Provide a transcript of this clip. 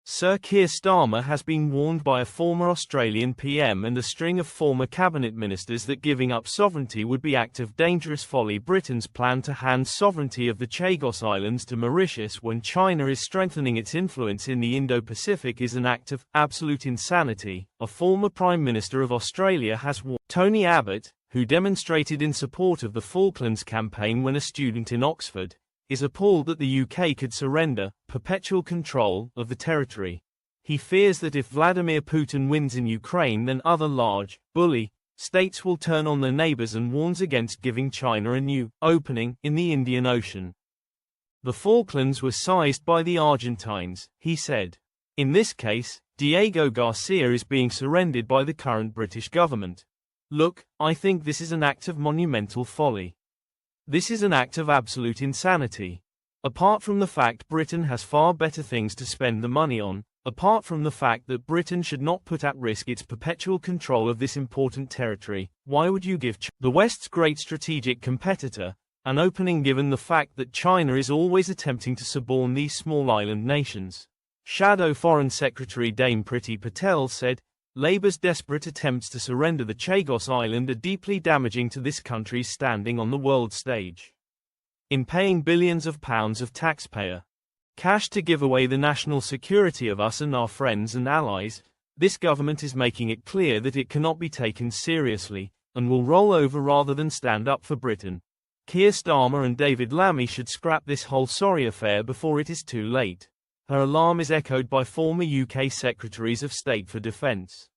Sir Keir Starmer has been warned by a former Australian PM and a string of former cabinet ministers that giving up sovereignty would be act of dangerous folly. Britain's plan to hand sovereignty of the Chagos Islands to Mauritius when China is strengthening its influence in the Indo-Pacific is an act of absolute insanity, a former Prime Minister of Australia has warned. Tony Abbott, who demonstrated in support of the Falklands campaign when a student in Oxford, is appalled that the UK could surrender perpetual control of the territory. He fears that if Vladimir Putin wins in Ukraine, then other large, bully states will turn on their neighbors, and warns against giving China a new opening in the Indian Ocean. The Falklands were seized by the Argentines, he said. In this case, Diego Garcia is being surrendered by the current British government. Look, I think this is an act of monumental folly. This is an act of absolute insanity. Apart from the fact Britain has far better things to spend the money on, apart from the fact that Britain should not put at risk its perpetual control of this important territory, why would you give the West's great strategic competitor an opening, given the fact that China is always attempting to suborn these small island nations? Shadow Foreign Secretary Dame Priti Patel said, Labour's desperate attempts to surrender the Chagos Island are deeply damaging to this country's standing on the world stage. In paying billions of pounds of taxpayer cash to give away the national security of us and our friends and allies, this government is making it clear that it cannot be taken seriously, and will roll over rather than stand up for Britain. Keir Starmer and David Lammy should scrap this whole sorry affair before it is too late. Her alarm is echoed by former UK Secretaries of State for Defence.